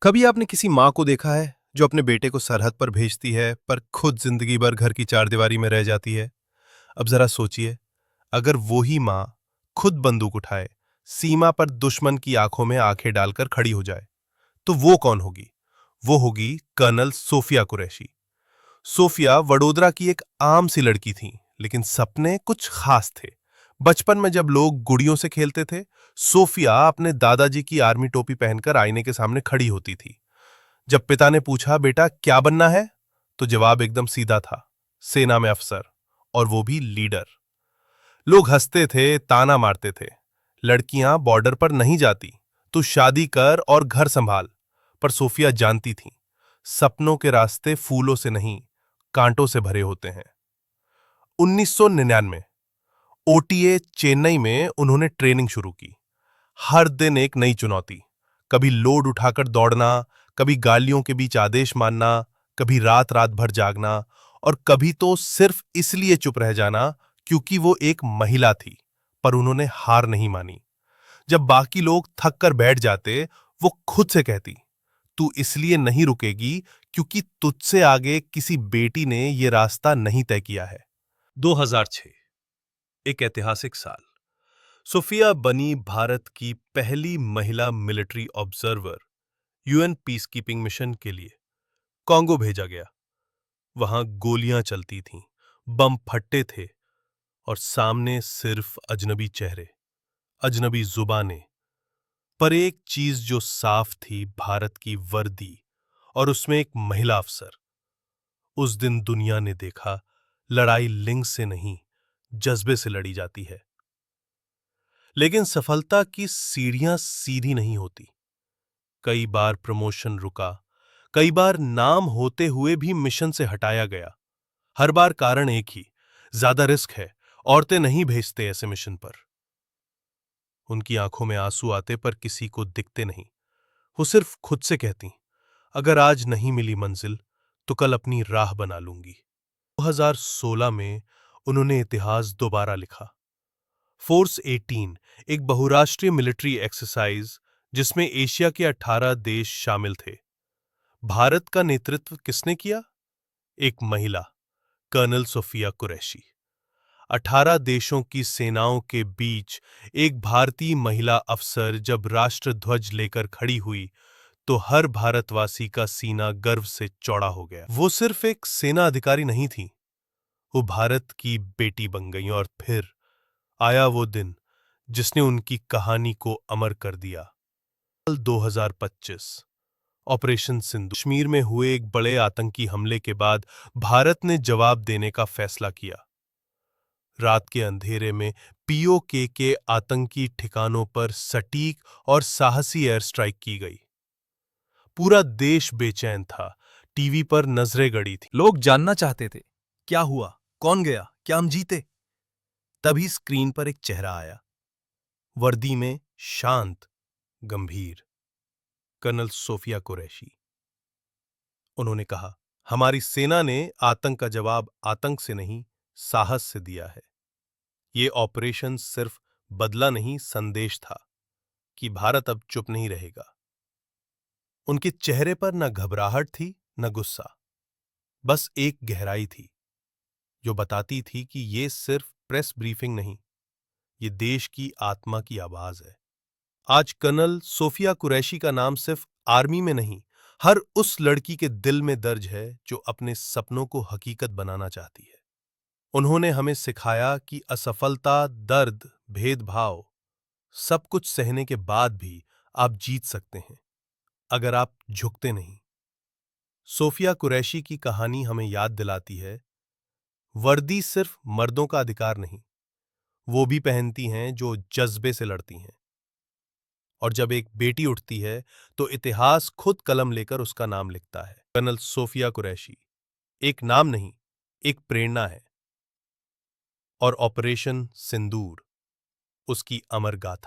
कभी आपने किसी माँ को देखा है जो अपने बेटे को सरहद पर भेजती है पर खुद जिंदगी भर घर की चारदीवारी में रह जाती है। अब जरा सोचिए, अगर वो ही माँ खुद बंदूक उठाए, सीमा पर दुश्मन की आंखों में आंखें डालकर खड़ी हो जाए, तो वो कौन होगी? वो होगी कर्नल सोफिया कुरैशी। सोफिया वडोदरा की एक आम सी लड़की थी, लेकिन सपने कुछ खास थे। बचपन में जब लोग गुड़ियों से खेलते थे, सोफिया अपने दादाजी की आर्मी टोपी पहनकर आईने के सामने खड़ी होती थी। जब पिता ने पूछा, बेटा क्या बनना है, तो जवाब एकदम सीधा था, सेना में अफसर, और वो भी लीडर। लोग हंसते थे, ताना मारते थे, लड़कियां बॉर्डर पर नहीं जाती, तू शादी कर और घर संभाल। पर सोफिया जानती थी, सपनों के रास्ते फूलों से नहीं, कांटों से भरे होते हैं। 1999 ओटीए चेन्नई में उन्होंने ट्रेनिंग शुरू की। हर दिन एक नई चुनौती, कभी लोड उठाकर दौड़ना, कभी गालियों के बीच आदेश मानना, कभी रात रात भर जागना, और कभी तो सिर्फ इसलिए चुप रह जाना क्योंकि वो एक महिला थी। पर उन्होंने हार नहीं मानी। जब बाकी लोग थक कर बैठ जाते, वो खुद से कहती, तू इसलिए नहीं रुकेगी क्योंकि तुझसे आगे किसी बेटी ने यह रास्ता नहीं तय किया है। 2006 एक ऐतिहासिक साल। सोफिया बनी भारत की पहली महिला military observer. UN peace keeping mission के लिए कांगो भेजा गया। वहां गोलियां चलती थीं, बम फटते थे, और सामने सिर्फ अजनबी चेहरे, अजनबी जुबानें। पर एक चीज जो साफ थी, भारत की वर्दी और उसमें एक महिला अफसर। उस दिन दुनिया ने देखा, लड़ाई लिंग से नहीं, जज्बे से लड़ी जाती है। लेकिन सफलता की सीढ़ियां सीधी नहीं होती। कई बार प्रमोशन रुका, कई बार नाम होते हुए भी मिशन से हटाया गया। हर बार कारण एक ही, ज्यादा रिस्क है, औरतें नहीं भेजते ऐसे मिशन पर। उनकी आंखों में आंसू आते पर किसी को दिखते नहीं। वो सिर्फ खुद से कहती, अगर आज नहीं मिली मंजिल तो कल अपनी राह बना लूंगी। 2016 में उन्होंने इतिहास दोबारा लिखा। फोर्स 18 एक बहुराष्ट्रीय मिलिट्री एक्सरसाइज जिसमें एशिया के 18 देश शामिल थे। भारत का नेतृत्व किसने किया? एक महिला, कर्नल सोफिया कुरैशी। 18 देशों की सेनाओं के बीच एक भारतीय महिला अफसर जब राष्ट्रध्वज लेकर खड़ी हुई, तो हर भारतवासी का सीना गर्व से चौड़ा हो गया। वो सिर्फ एक सेना अधिकारी नहीं थी, वो भारत की बेटी बन गई। और फिर आया वो दिन जिसने उनकी कहानी को अमर कर दिया। 2025 ऑपरेशन सिंधु। कश्मीर में हुए एक बड़े आतंकी हमले के बाद भारत ने जवाब देने का फैसला किया। रात के अंधेरे में पीओके के आतंकी ठिकानों पर सटीक और साहसी एयर स्ट्राइक की गई। पूरा देश बेचैन था, टीवी पर नजरें गड़ी थी। लोग जानना चाहते थे, क्या हुआ, कौन गया, क्या हम जीते? तभी स्क्रीन पर एक चेहरा आया, वर्दी में, शांत, गंभीर, कर्नल सोफिया कुरैशी। उन्होंने कहा, हमारी सेना ने आतंक का जवाब आतंक से नहीं, साहस से दिया है। ये ऑपरेशन सिर्फ बदला नहीं, संदेश था कि भारत अब चुप नहीं रहेगा। उनके चेहरे पर न घबराहट थी, न गुस्सा, बस एक गहराई थी जो बताती थी कि ये सिर्फ प्रेस ब्रीफिंग नहीं, ये देश की आत्मा की आवाज है। आज कर्नल सोफिया कुरैशी का नाम सिर्फ आर्मी में नहीं, हर उस लड़की के दिल में दर्ज है जो अपने सपनों को हकीकत बनाना चाहती है। उन्होंने हमें सिखाया कि असफलता, दर्द, भेदभाव, सब कुछ सहने के बाद भी आप जीत सकते हैं, अगर आप झुकते नहीं। सोफिया कुरैशी की कहानी हमें याद दिलाती है, वर्दी सिर्फ मर्दों का अधिकार नहीं, वो भी पहनती हैं जो जज्बे से लड़ती हैं। और जब एक बेटी उठती है, तो इतिहास खुद कलम लेकर उसका नाम लिखता है। कर्नल सोफिया कुरैशी एक नाम नहीं, एक प्रेरणा है। और ऑपरेशन सिंदूर उसकी अमर गाथा।